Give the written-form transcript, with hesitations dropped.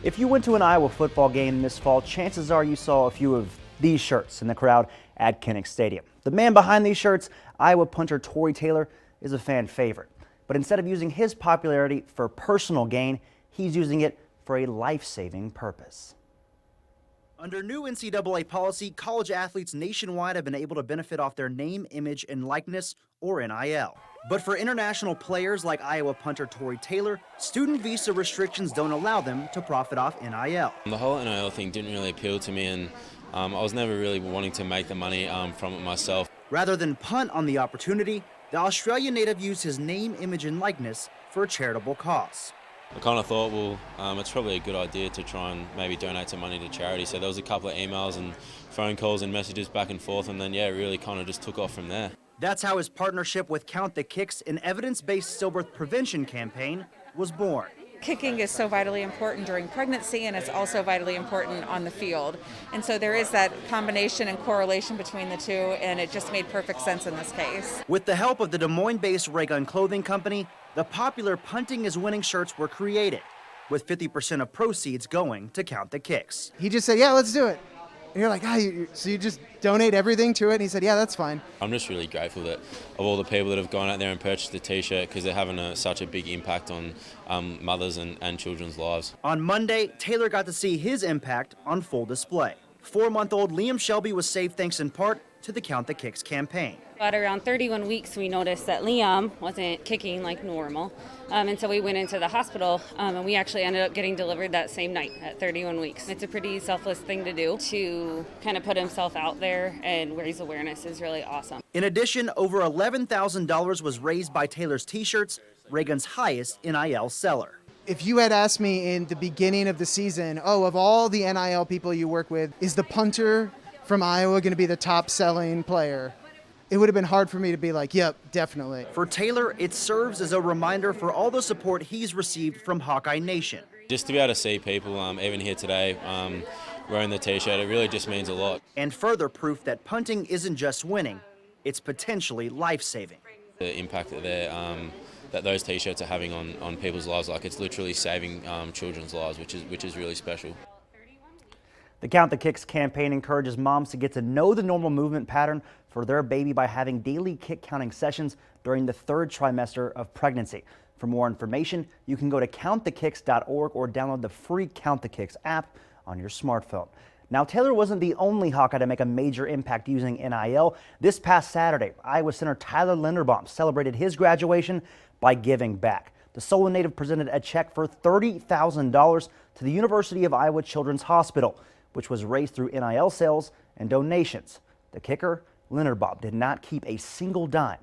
If you went to an Iowa football game this fall, chances are you saw a few of these shirts in the crowd at Kinnick Stadium. The man behind these shirts, Iowa punter Tory Taylor, is a fan favorite. But instead of using his popularity for personal gain, he's using it for a life-saving purpose. Under new NCAA policy, college athletes nationwide have been able to benefit off their name, image, and likeness, or NIL. But for international players like Iowa punter Tory Taylor, student visa restrictions don't allow them to profit off NIL. The whole NIL thing didn't really appeal to me, and I was never really wanting to make the money from it myself. Rather than punt on the opportunity, the Australian native used his name, image, and likeness for a charitable cause. I kind of thought, well, it's probably a good idea to try and maybe donate some money to charity. So there was a couple of emails and phone calls and messages back and forth, and then, yeah, it really kind of just took off from there. That's how his partnership with Count the Kicks, an evidence-based stillbirth prevention campaign, was born. Kicking is so vitally important during pregnancy, and it's also vitally important on the field. And so there is that combination and correlation between the two, and it just made perfect sense in this case. With the help of the Des Moines-based Ray Gun Clothing Company, the popular Punting is Winning shirts were created, with 50% of proceeds going to Count the Kicks. He just said, yeah, let's do it. And you're like, so you just donate everything to it? And he said, yeah, that's fine. I'm just really grateful that of all the people that have gone out there and purchased the T-shirt, because they're having such a big impact on mothers and children's lives. On Monday, Taylor got to see his impact on full display. 4-month-old Liam Shelby was saved thanks in part to the Count the Kicks campaign. At around 31 weeks, we noticed that Liam wasn't kicking like normal. And so we went into the hospital, and we actually ended up getting delivered that same night at 31 weeks. It's a pretty selfless thing to do, to kind of put himself out there and raise awareness is really awesome. In addition, over $11,000 was raised by Taylor's T-shirts, Reagan's highest NIL seller. If you had asked me in the beginning of the season, of all the NIL people you work with, is the punter from Iowa going to be the top selling player? It would have been hard for me to be like, yep, definitely. For Taylor, it serves as a reminder for all the support he's received from Hawkeye Nation. Just to be able to see people, even here today, wearing the T-shirt, it really just means a lot. And further proof that punting isn't just winning, it's potentially life-saving. The impact that those T-shirts are having on people's lives, like it's literally saving children's lives, which is really special. The Count the Kicks campaign encourages moms to get to know the normal movement pattern for their baby by having daily kick counting sessions during the 3rd trimester of pregnancy. For more information, you can go to countthekicks.org or download the free Count the Kicks app on your smartphone. Now, Taylor wasn't the only Hawkeye to make a major impact using NIL. This past Saturday, Iowa Center Tyler Linderbaum celebrated his graduation by giving back. The Solon native presented a check for $30,000 to the University of Iowa Children's Hospital, which was raised through NIL sales and donations. The kicker, Linderbaum, did not keep a single dime